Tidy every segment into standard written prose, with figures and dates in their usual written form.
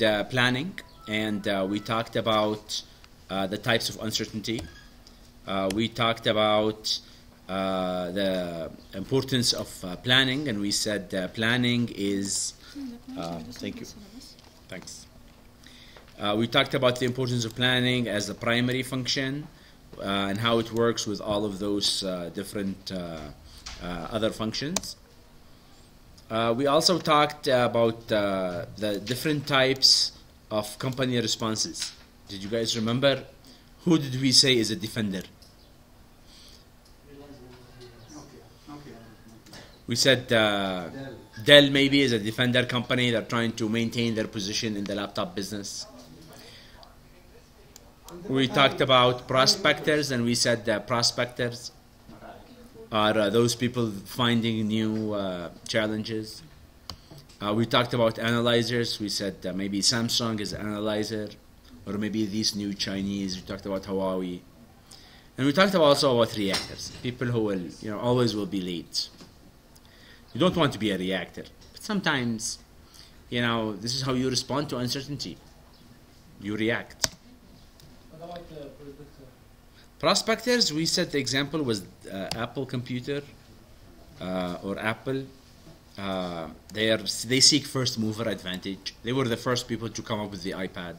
mentioned planning, and we talked about the types of uncertainty. We talked about the importance of planning, and we said planning is. Thank you. Thanks. We talked about the importance of planning as the primary function and how it works with all of those different other functions. We also talked about the different types of company responses. Did you guys remember? Who did we say is a defender? We said Dell maybe is a defender company. They're trying to maintain their position in the laptop business. We talked about prospectors, and we said that prospectors are those people finding new challenges. We talked about analyzers. We said maybe Samsung is an analyzer, or maybe these new Chinese. We talked about Huawei. And we talked also about reactors, people who will, always will be late. You don't want to be a reactor, but sometimes, this is how you respond to uncertainty. You react. What about the predictor? Prospectors, we said the example was Apple Computer or Apple. They seek first mover advantage. They were the first people to come up with the iPad.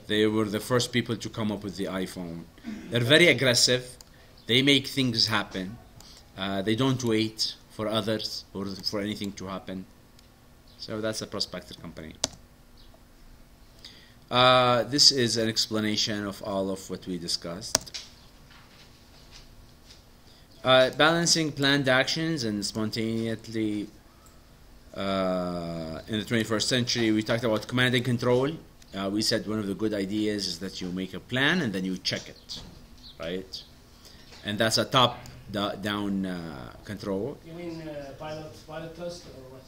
They were the first people to come up with the iPhone. They're very aggressive. They make things happen. They don't wait for others or for anything to happen. So that's a prospector company. This is an explanation of all of what we discussed. Balancing planned actions and spontaneously in the 21st century. We talked about command and control. We said one of the good ideas is that you make a plan and then you check it, right? And that's a top-down control. You mean pilot test or what?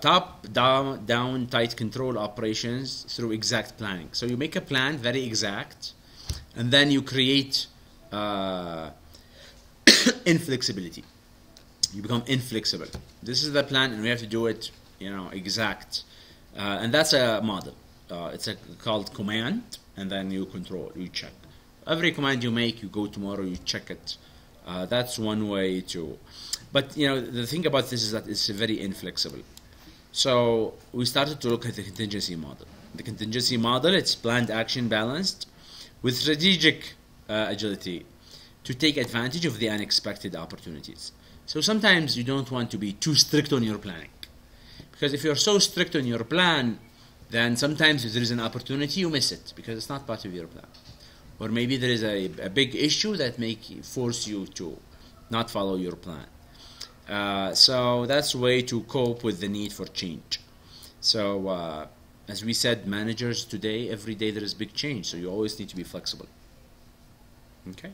Top-down tight control operations through exact planning. So you make a plan very exact, and then you create inflexibility. You become inflexible. This is the plan, and we have to do it, exact. And that's a model. It's called command, and then you control, you check. Every command you make, you go tomorrow, you check it. That's one way to. But the thing about this is that it's very inflexible. So we started to look at the contingency model. The contingency model, it's planned action balanced with strategic agility to take advantage of the unexpected opportunities. So sometimes you don't want to be too strict on your planning. Because if you're so strict on your plan, then sometimes if there is an opportunity, you miss it because it's not part of your plan. Or maybe there is a big issue that force you to not follow your plan. So that's a way to cope with the need for change. So as we said, managers today, every day there is big change. So you always need to be flexible. Okay.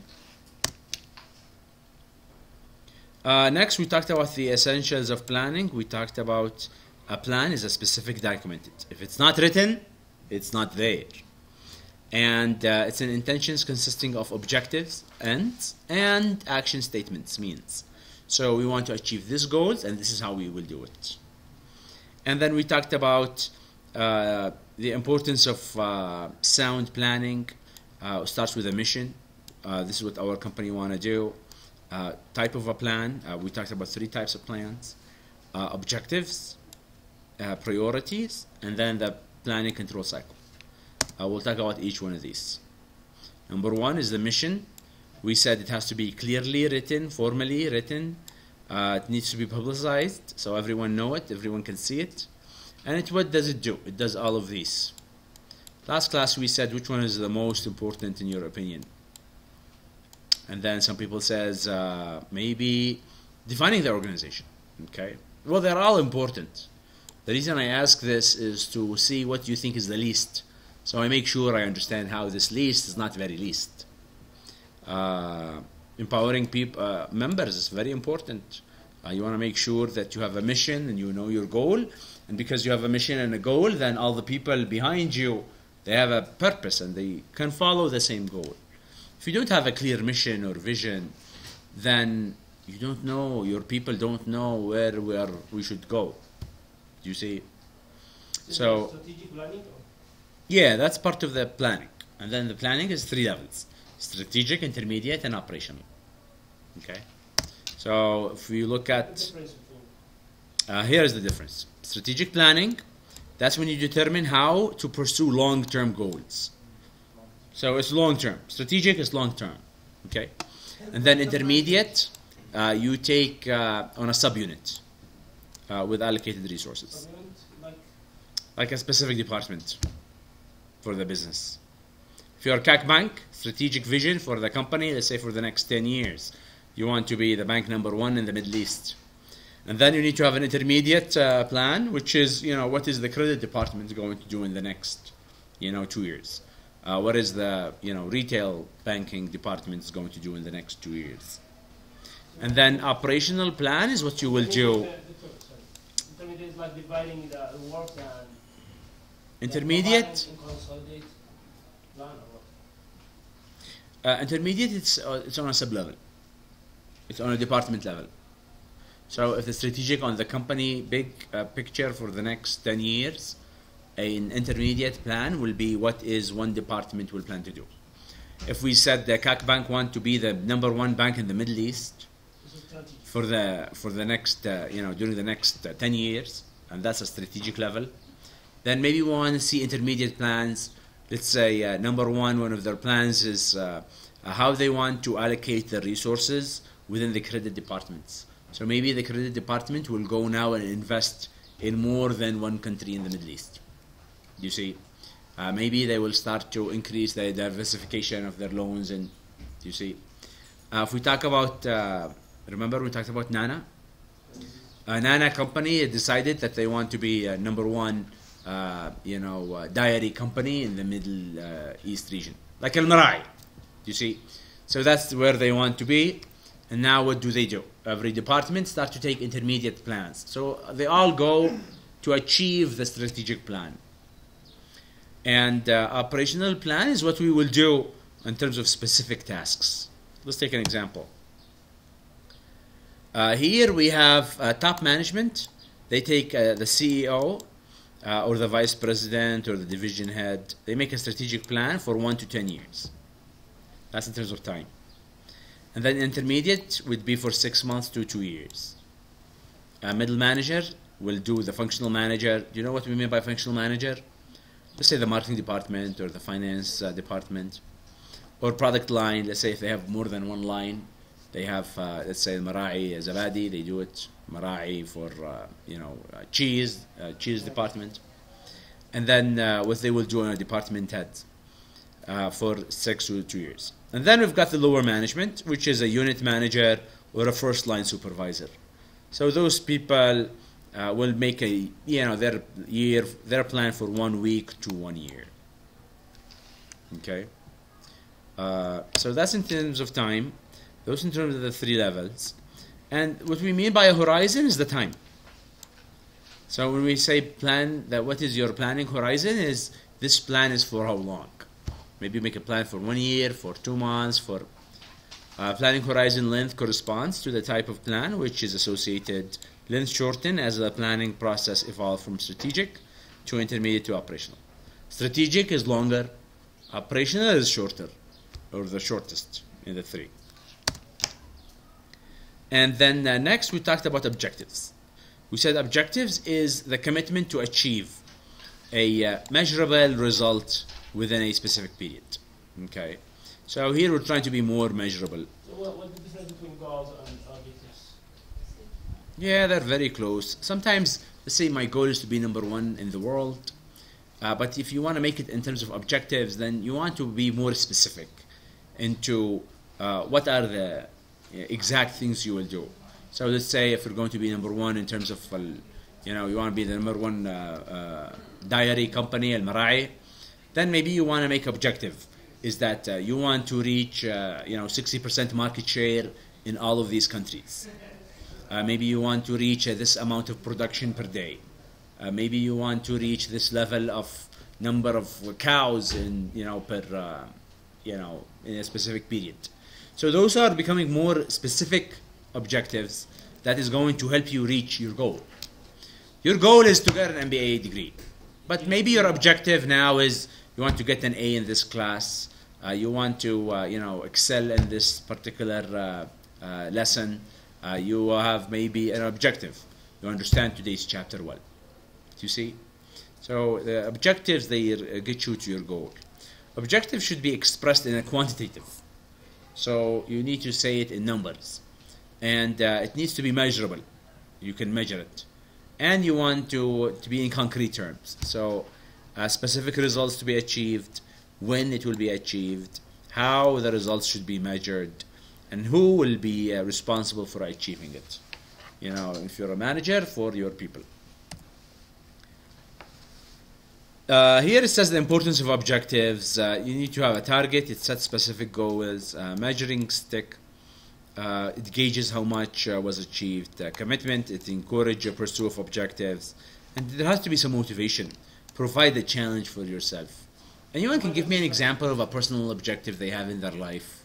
Next, we talked about the essentials of planning. We talked about a plan is a specific document. If it's not written, it's not there. And it's an intentions consisting of objectives, ends, and action statements, means. So we want to achieve these goals, and this is how we will do it. And then we talked about the importance of sound planning. Starts with a mission. This is what our company want to do. Type of a plan. We talked about 3 types of plans. Objectives, priorities, and then the planning control cycle. We'll talk about each one of these. Number 1 is the mission. We said it has to be clearly written, formally written. It needs to be publicized so everyone know it, everyone can see it. And what does it do? It does all of these. Last class we said which one is the most important in your opinion. And then some people says maybe defining the organization. Okay. Well, they're all important. The reason I ask this is to see what you think is the least. So I make sure I understand how this least is not very least. Empowering people, members is very important. You want to make sure that you have a mission and you know your goal. And because you have a mission and a goal, then all the people behind you, they have a purpose and they can follow the same goal. If you don't have a clear mission or vision, then you don't know, your people don't know where we should go. You see? So strategic planning. yeah, that's part of the planning. And then the planning is 3 levels: strategic, intermediate, and operational. Okay. So if we look at Difference between. here is the difference. Strategic planning, that's when you determine how to pursue long-term goals. So it's long-term. Strategic is long-term. Okay. And then intermediate, you take on a subunit with allocated resources, Like like a specific department for the business. If you're a CAC bank, strategic vision for the company, let's say for the next 10 years, you want to be the bank number 1 in the Middle East. And then you need to have an intermediate plan, which is, what is the credit department going to do in the next, 2 years? What is the, retail banking department going to do in the next 2 years? And then operational plan is what you will do. Intermediate is like dividing the work and Intermediate, consolidate plan or what? intermediate, it's on a sub-level. It's on a department level. So if the strategic on the company big picture for the next 10 years, an intermediate plan will be what is one department will plan to do. If we said the CAC Bank want to be the number 1 bank in the Middle East for the next during the next 10 years, and that's a strategic level, then maybe we want to see intermediate plans. Let's say number 1 of their plans is how they want to allocate the resources within the credit departments. So maybe the credit department will go now and invest in more than one country in the Middle East. You see, maybe they will start to increase the diversification of their loans. And you see, if we talk about, remember we talked about Nana? Nana company decided that they want to be number 1, dairy company in the Middle East region, like Al Marai. You see, so that's where they want to be. And now what do? Every department start to take intermediate plans. So they all go to achieve the strategic plan. And operational plan is what we will do in terms of specific tasks. Let's take an example. Here we have top management. They take the CEO or the vice president or the division head. They make a strategic plan for 1 to 10 years. That's in terms of time. And then intermediate would be for 6 months to 2 years. Middle manager will do the functional manager. Do you know what we mean by functional manager? Let's say the marketing department or the finance department. Or product line. Let's say if they have more than one line. They have, let's say, Marai Zabadi. They do it. Marai for, cheese department. And then what they will do on a department head for 6 to 2 years. And then we've got the lower management, which is a unit manager or a first line supervisor. So those people will make their plan for 1 week to 1 year. Okay. So that's in terms of time. Those in terms of the 3 levels. And what we mean by a horizon is the time. So when we say plan, that what is your planning horizon is this plan is for how long? Maybe make a plan for 1 year, for 2 months, for planning horizon length corresponds to the type of plan which is associated. Length shorten as the planning process evolves from strategic to intermediate to operational. Strategic is longer, operational is shorter, or the shortest in the 3. And then next we talked about objectives. We said objectives is the commitment to achieve a measurable result within a specific period. Okay, so here we're trying to be more measurable. So what's the difference between goals and objectives? Yeah, they're very close. Sometimes, let's say my goal is to be number 1 in the world, but if you want to make it in terms of objectives, then you want to be more specific into what are the exact things you will do. So let's say if you're going to be number 1 in terms of, you want to be the number 1 dairy company, Al Marai, then maybe you want to make objective is that you want to reach 60% market share in all of these countries. Maybe you want to reach this amount of production per day. Maybe you want to reach this level of number of cows in per in a specific period. So those are becoming more specific objectives that is going to help you reach your goal. Your goal is to get an MBA degree. But maybe your objective now is you want to get an A in this class. You want to, excel in this particular lesson. You have maybe an objective. You understand today's chapter well. Do you see? So the objectives, they get you to your goal. Objective should be expressed in a quantitative. So you need to say it in numbers. And it needs to be measurable. You can measure it. And you want to be in concrete terms. So specific results to be achieved, when it will be achieved, how the results should be measured, and who will be responsible for achieving it. If you're a manager, for your people. Here it says the importance of objectives. You need to have a target. It sets specific goals. Measuring stick. It gauges how much was achieved. Commitment. It encourages a pursuit of objectives. And there has to be some motivation. Provide a challenge for yourself. Anyone can give me an example of a personal objective they have in their life?